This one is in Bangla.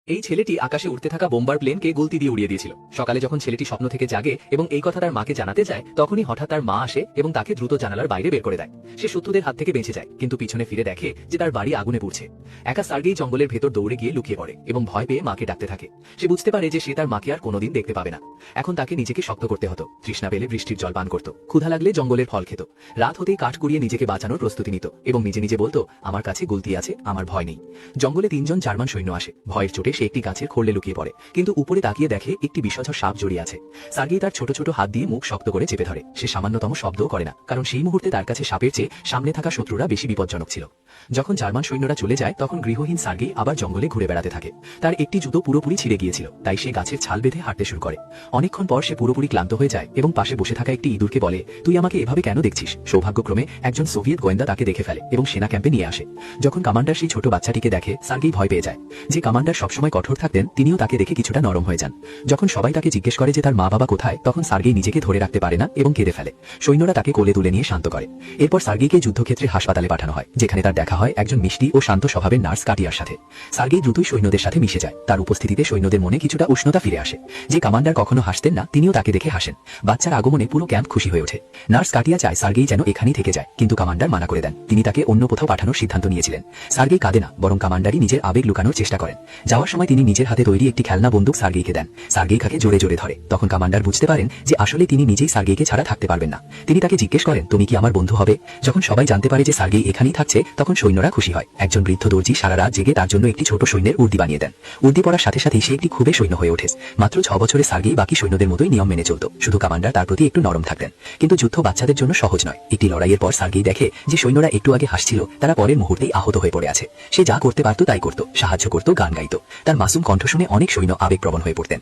এই ছেলেটি আকাশে উড়তে থাকা বোম্বার প্লেনকে গুলতি দিয়ে উড়িয়ে দিয়েছিল। সকালে যখন ছেলেটি স্বপ্ন থেকে জাগে এবং এই কথা তার মাকে জানাতে যায়, তখনই হঠাৎ তার মা আসে এবং তাকে দ্রুত জানালার বাইরে বের করে দেয়। সে শত্রুদের হাত থেকে বেঁচে যায়, কিন্তু পিছনে ফিরে দেখে যে তার বাড়ি আগুনে পুড়ছে। একা সার্গেই জঙ্গলের ভেতর দৌড়ে গিয়ে লুকিয়ে পড়ে এবং ভয় পেয়ে মাকে ডাকতে থাকে। সে বুঝতে পারে যে সে তার মাকে আর কোনোদিন দেখতে পাবে না। এখন তাকে নিজেকে শক্ত করতে হতো। তৃষ্ণা পেলে বৃষ্টির জল পান করত, ক্ষুধা লাগলে জঙ্গলের ফল খেত। রাত হতেই কাঠ কুড়িয়ে নিজেকে বাঁচানোর প্রস্তুতি নিত এবং নিজে নিজে বলতো, আমার কাছে গুলতি আছে, আমার ভয় নেই। জঙ্গলে 3 জন জার্মান সৈন্য আসে। ভয়ের চোটে সে একটি গাছের খোলে লুকিয়ে পড়ে, কিন্তু উপরে তাকিয়ে দেখে একটি বিষধর সাপ জড়িয়ে আছে। সার্গেই তার ছোট ছোট হাত দিয়ে মুখ শক্ত করে চেপে ধরে। সে সামান্যতম শব্দও করে না, কারণ সেই মুহূর্তে তার কাছে সাপের চেয়ে সামনে থাকা শত্রুরা বেশি বিপজ্জনক ছিল। যখন জার্মান সৈন্যরা চলে যায়, তখন গৃহহীন সার্গেই আবার জঙ্গলে ঘুরে বেড়াতে থাকে। তার একটি জুতো পুরোপুরি ছিঁড়ে গিয়েছিল, তাই সে গাছের ছাল বেঁধে হাঁটতে শুরু করে। অনেকক্ষণ পর সে পুরোপুরি ক্লান্ত হয়ে যায় এবং পাশে বসে থাকা একটি ইঁদুরকে বলে, তুই আমাকে এভাবে কেন দেখছিস? সৌভাগ্যক্রমে একজন সোভিয়েত গোয়েন্দা তাকে দেখে ফেলে এবং সেনা ক্যাম্পে নিয়ে আসে। যখন কমান্ডার সেই ছোট বাচ্চাটিকে দেখে, সার্গেই ভয় পেয়ে যায়। যে কমান্ডার সবসময় কঠোর থাকতেন, তিনিও তাকে দেখে কিছুটা নরম হয়ে যান। যখন সবাই তাকে জিজ্ঞেস করে যে তার মা বাবা কোথায়, তখন সার্গেই নিজেকে ধরে রাখতে পারে না এবং কেঁদে ফেলে। সৈন্যরা তাকে কোলে তুলে নিয়ে শান্ত করে। এরপর সার্গেইকে যুদ্ধক্ষেত্রে হাসপাতালে পাঠানো হয়, যেখানে তার দেখা হয় একজন মিষ্টি ও শান্ত স্বভাবের নার্স কাটিয়ার সাথে। সার্গেই দ্রুতই সৈন্যদের সাথে মিশে যায়। তার উপস্থিতিতে সৈন্যদের মনে কিছুটা উষ্ণতা ফিরে আসে। যে কমান্ডার কখনো হাসতেন না, তিনিও তাকে দেখে হাসেন। বাচ্চার আগমনে পুরো ক্যাম্প খুশি হয়ে ওঠে। নার্স কাটিয়া চায় সার্গেই যেন এখানেই থেকে যায়, কিন্তু কমান্ডার মানা করে দেন। তিনি তাকে অন্য কোথাও পাঠানোর সিদ্ধান্ত নিয়েছিলেন। সার্গেই কাঁদে না, বরং কমান্ডারই নিজের আবেগ লুকানোর চেষ্টা করেন। যাওয়ার সময় তিনি নিজের হাতে তৈরি একটি খেলনা বন্দুক সার্গেইকে দেন। সার্গেই তাকে জোরে জোরে ধরে। তখন কমান্ডার বুঝতে পারেন যে আসলে তিনি নিজেই সার্গেইকে ছাড়া থাকতে পারবেন না। তিনি তাকে জিজ্ঞেস করেন, তুমি কি আমার বন্ধু হবে? যখন সবাই জানতে পারে যে সার্গেই এখানেই থাকছে, তখন সৈন্যরা খুশি হয়। একজন বৃদ্ধ দর্জি সারা রাত জেগে তার জন্য একটি ছোট সৈন্যের উর্দি বানিয়ে দেন। উর্দি পড়ার সাথে সাথেই সে একটি খুবই সৈন্য হয়ে ওঠে। মাত্র 6 বছরে সার্গেই বাকি সৈন্যদের মতোই নিয়ম মেনে চলত, শুধু কমান্ডার তার প্রতি একটু নরম থাকতেন। কিন্তু যুদ্ধ বাচ্চাদের জন্য সহজ নয়। একটি লড়াইয়ের পর সার্গেই দেখে যে সৈন্যরা একটু আগে হাসছিল, তারা পরের মুহূর্তেই আহত হয়ে পড়ে আছে। সে যা করতে পারত তাই করত, সাহায্য করত, গান গাইত। তার মাসুম কণ্ঠ শুনে অনেক সৈন্য আবেগপ্রবণ হয়ে পড়তেন।